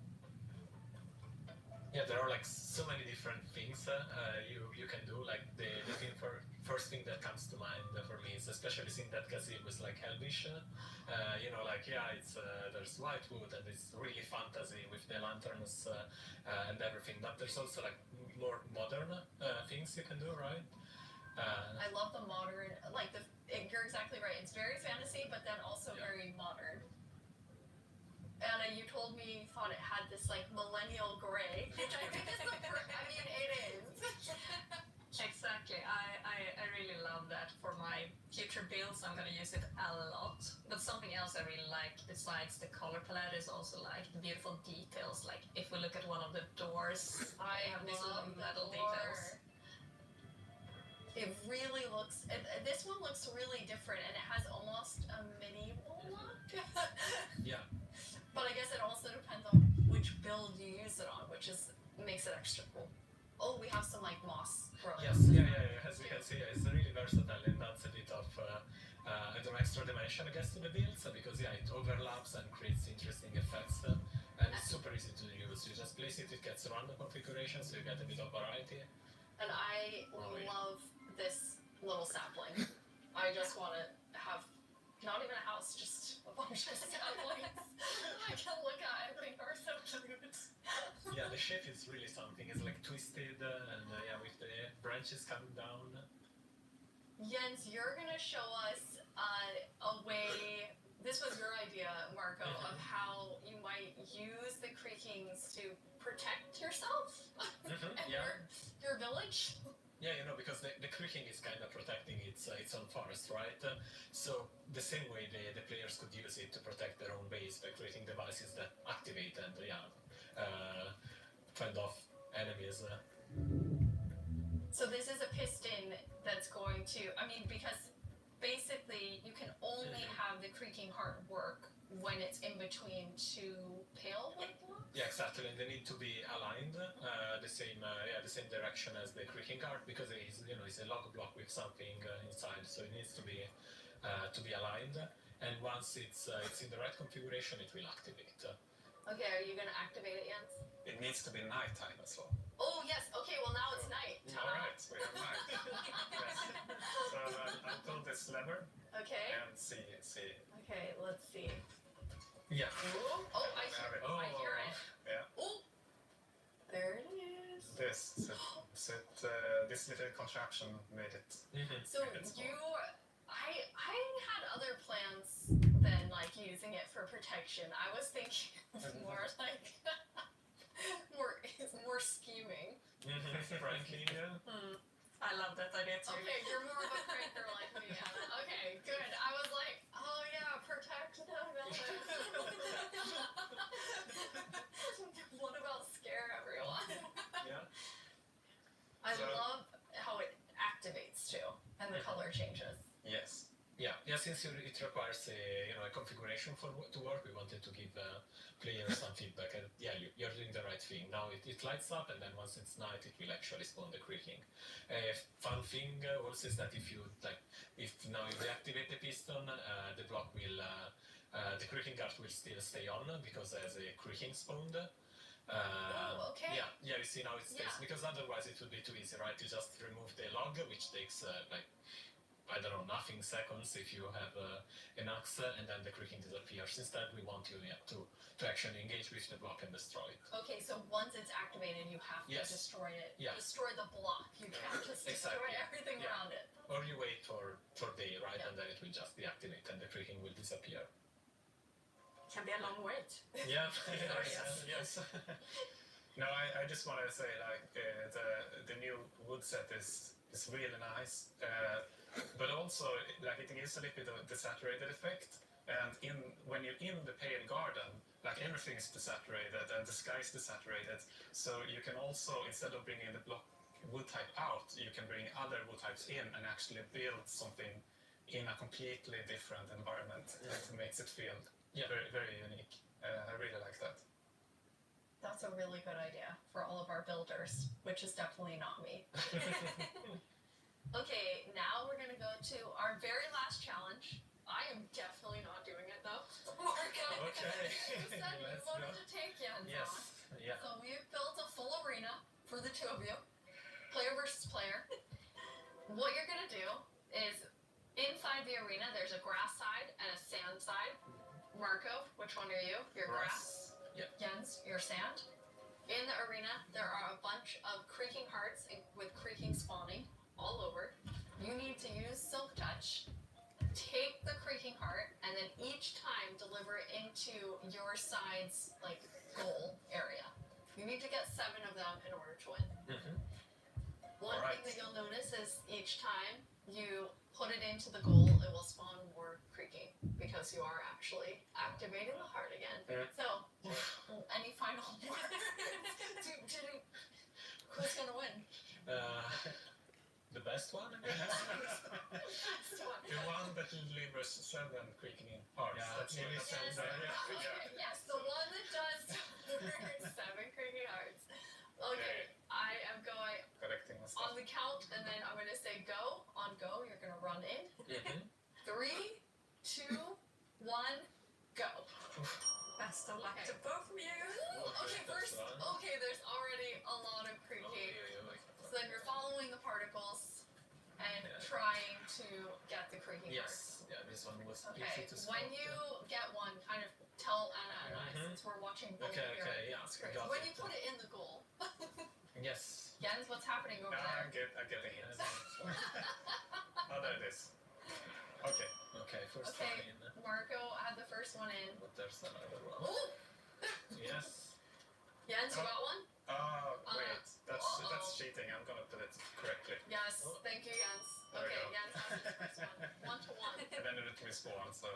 Yeah, there are like so many different things you can do. Like the first thing that comes to mind for me is especially seeing that Kazim was like Elvish. It's there's white wood and it's really fantasy with the lanterns and everything. But there's also like more modern things you can do, right? I love the modern, you're exactly right. It's very fantasy, but then also very modern. Anna, you told me you thought it had this like millennial gray. I mean, it is. Exactly. I really love that. For my future builds, I'm going to use it a lot. But something else I really like besides the color palette is also like the beautiful details. Like if we look at one of the doors, I have these love little the metal door. details. It really looks, this one looks really different, and it has almost a medieval look. Yeah. But I guess it also depends on which build you use it on, which makes it extra cool. Oh, we have some like moss growing. Yes, as you can see, it's really versatile and adds a bit of an extra dimension, I guess, to the builds, because it overlaps and creates interesting effects, and it's super easy to use. You just place it gets random configuration, so you get a bit of variety. And I love this little sapling. I just want to have not even a house, just a bunch of saplings I can look at and think are so cute. Yeah, the shape is really something. It's like twisted and with the branches coming down. Jens, you're gonna show us a way. This was your idea, Marco, of how you might use the creakings to protect yourself and your village. Yeah, because the creaking is kind of protecting its own forest, right? So the same way the players could use it to protect their own base by creating devices that activate and fend off enemies. So this is a piston that's going to, because basically you can only have the creaking heart work when it's in between two pale wood blocks? Yeah, exactly, and they need to be aligned the same direction as the creaking heart, because it's a log block with something inside, so it needs to be aligned. And once it's in the right configuration, it will activate. Okay, are you gonna activate it, Jens? It needs to be nighttime as well. Oh yes. Okay. Well, now it's night. All right, we have night. Yes. So I'll pull this lever. Okay. And see. Okay. Let's see. Yeah. Ooh. Oh, I hear it. Yeah. Oh. There it is. This little contraption made it. So I had other plans than like using it for protection. I was thinking more like more scheming. Frankly, yeah. I love that idea too. Okay, you're more of a pranker like me, Anna. Okay, good. I was like, oh yeah, protect the villain. What about scare everyone? Yeah. I So- love how it activates too, and the color changes. Yes. Yeah. Yeah. Since it requires a configuration to work, we wanted to give players some feedback. And yeah, you're doing the right thing. Now it lights up, and then once it's night, it will actually spawn the creaking. Fun thing also is that if now you deactivate the piston, the block will the creaking guard will still stay on because there's a creaking spawned. Oh, okay. Yeah, you see now it stays Yeah. because otherwise it would be too easy, right? To just remove the log, which takes I don't know, nothing seconds if you have an axe, and then the creaking disappears. Instead, we want you to actually engage with the block and destroy it. Okay, so once it's activated, you have to Yes. destroy it. Yeah. Destroy the block. You can't just destroy Exactly. everything Yeah. around it. Or you wait for day, right? Yeah. And then it will just deactivate and the creaking will disappear. Can be a long wait. Yeah, Yes. yes. No, I just want to say the new wood set is really nice, but also it gives a little bit of a desaturated effect. And when you're in the pale garden, everything is desaturated and the sky is desaturated. So you can also, instead of bringing the block wood type out, you can bring other wood types in and actually build something in a completely different environment that makes it feel very, very unique. I really like that. That's a really good idea for all of our builders, which is definitely not me. Okay, now we're gonna go to our very last challenge. I am definitely not doing it though. Marco, Okay. you said you Let's wanted go. to take Jens Yes. on. Yeah. So we've built a full arena for the two of you, player versus player. What you're gonna do is inside the arena, there's a grass side and a sand side. Marco, which one are you? You're grass. Yeah. Jens, your sand. In the arena, there are a bunch of creaking hearts with creaking spawning all over. You need to use Silk Touch, take the creaking heart, and then each time deliver it into your side's goal area. You need to get 7 of them in order to win. Mm-hmm. One Alright. thing that you'll notice is each time you put it into the goal, it will spawn more creaking because you are actually activating the heart again. Yeah. So, any final words? Who's gonna win? The best one? The one that delivers 7 creaking hearts. Yeah, That's maybe what seven. Okay, yes, the one that does 7 creaking hearts. Okay, I am going Correcting on myself. the count, and then I'm gonna say go. On go, you're gonna run in. Mhm. 3, 2, 1, go. Best of luck to both of you. Okay, first, okay, there's already a lot of creaking. So then you're following the particles and Yeah. trying to get the creaking heart. Yes. Yeah, this one was Okay, easy to spot. when you get one, kind of tell Anna and I, Mhm. since we're watching both Okay, here. okay, yeah, It's great. got When it. you put it in the goal, Yes. Jens, what's happening over I'm there? getting it. Oh, there it is. Okay. Okay, first Okay. one in. Marco had the first one in. But there's another one. Ooh! Yes. Jens, you got one? Oh, wait. That's Uh-oh. cheating. I'm gonna put it correctly. Yes, thank you, Jens. There we Okay, go. Jens has the first one. 1 to 1. And then it will spawn, so.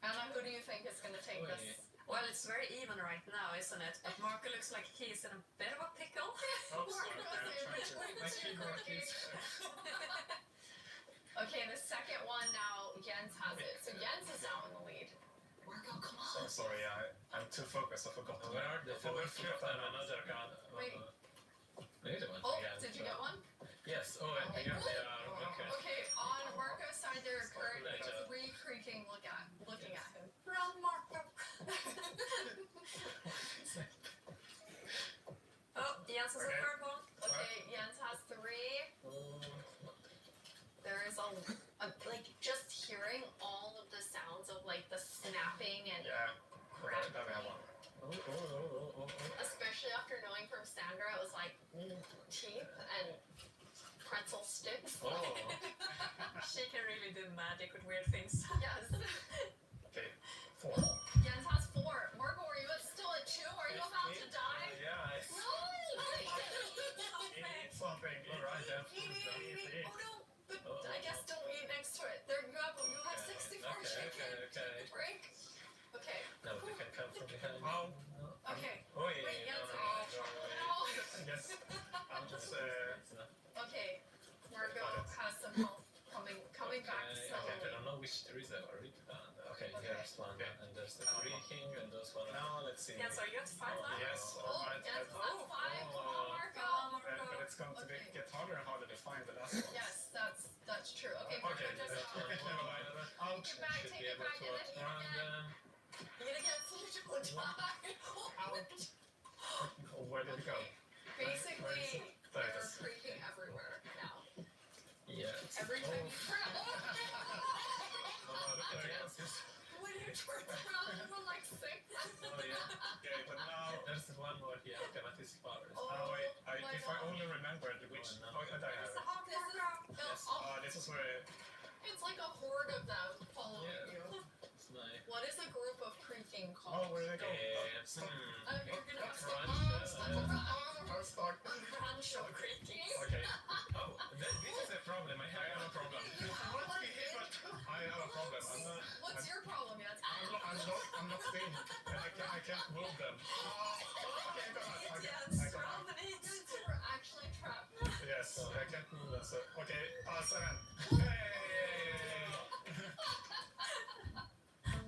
Anna, who do you think is going to take this? Well, it's very even right now, isn't it? But Marco looks like he's in a bit of a pickle. Hope so. Marco's Okay, in I'm trying between to. the My two keyboard cookies. is. Okay, the second one now, Jens has it. So Jens is now in the lead. Marco, come So on. sorry, I'm too focused. I forgot. Where are the fourth and another card? Wait. Maybe one Oh, again. did you get one? Yes. Oh, and Okay. here they are. Okay. Okay, on Marco's side, there are currently Later. 3 creaking looking at him. Run, Marco! Oh, Jens has a Okay. third one. Okay, Jens has 3. There is just hearing all of the sounds of the snapping and Yeah. Correct. Now we have one. especially after knowing from Sandra, it was like teeth and pretzel sticks. Oh. She can really do magic with weird things. Yes. Okay. 4. Jens has 4. Marco, are you still at 2? Are you about to die? Yeah. No! He needs something. Alright, then. Oh no! But I guess don't eat next to it. There you have 64 chicken. Okay. Break. Okay. Now they can come from behind. Okay. Oh yeah. Wait, yes. Yes. I'm just Okay. Margot has some health coming back Okay, slowly. I don't know which trees are already done. Okay, here's one, and there's the creaking, and those one. Now let's see. Yes, are you at 5 now? Yes. Oh, yes, that's 5. Come on, Marco. But it's going to get harder and harder to find the last one. Yes, that's true. Okay, Marco, just Out. take it back, Should take be it able back, to and then outrun them. eat again so you don't die. Where did it go? Basically, There it they're is. freaking everywhere now. Yes. Every time you turn Yes. when you turn around, we're like sick. Oh yeah. Okay, but now there's one more here. Okay, that is flowers. Oh, Now wait, my if I God. only remembered which. Oh, I have it. Yes. This is where. It's like a horde of them following Yeah. you. It's nice. What is a group of creaking Oh, called? where did it go? You're gonna have Start. crunch of creaking. Okay. Oh, this is a problem. I have a problem. I have a problem. What's your problem, Jens? I'm not thin, and I can't move them. Okay, come on. Yes, you're actually trapped. Yes, I can't move them. So, okay, 7.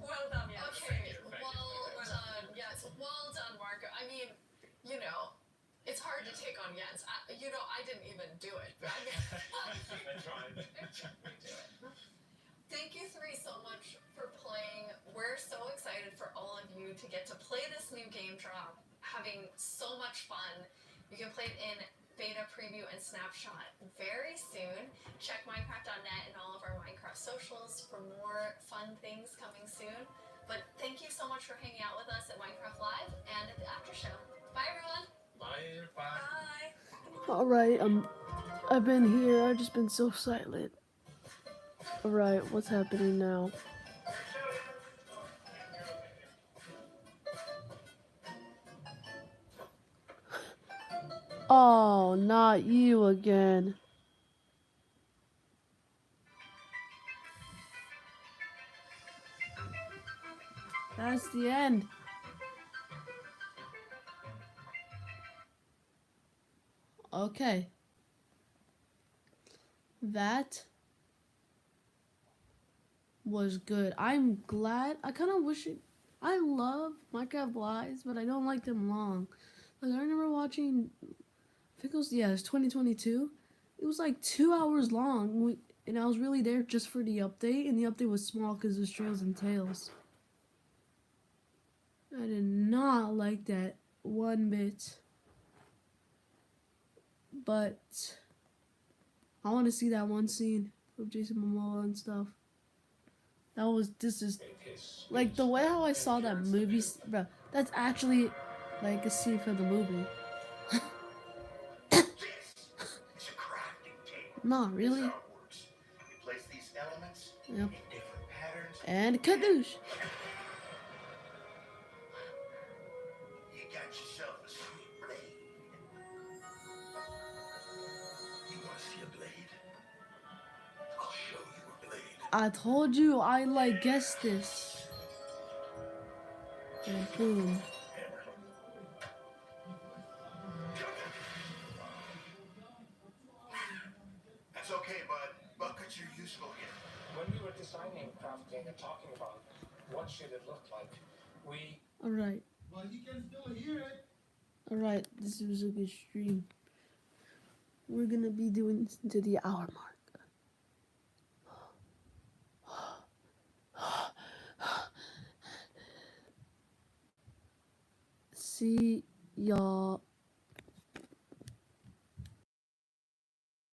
Well done, Jens. Okay, Thank you. well done. Yes, well done, Marco. I mean, you know, it's hard to take on Jens. I didn't even do it. I mean, I tried. thank you three so much for playing. We're so excited for all of you to get to play this new game drop, having so much fun. You can play it in beta preview and snapshot very soon. Check Minecraft.net and all of our Minecraft socials for more fun things coming soon. But thank you so much for hanging out with us at Minecraft Live and at the after show. Bye everyone. Bye. Bye. Alright, I've been here, I've just been so silent. Alright, what's happening now? Oh, not you again. That's the end. Okay. That was good. I'm glad. I kind of wish it. I love Minecraft Lives, but I don't like them long. Like, I remember watching, I think it was, yeah, it's 2022. It was like 2 hours long, and I was really there just for the update, and the update was small because it was Trails and Tales. I did not like that one bit. But I want to see that one scene of Jason Momoa and stuff. This is, like, the way how I saw that movie, bro, that's actually, like, a scene for the movie. Not really. You place these elements Yep. in different patterns. And Kadoosh. You got yourself a sweet blade. You want to see a blade? I'll show you a blade. I told you I, like, guessed this. And boom. That's okay, bud. Buckets are useful here. When we were designing, crafting, and talking about what should it look like, we Alright. Well, you can still hear it. Alright, this was a good stream. We're gonna be doing this to the hour mark. See y'all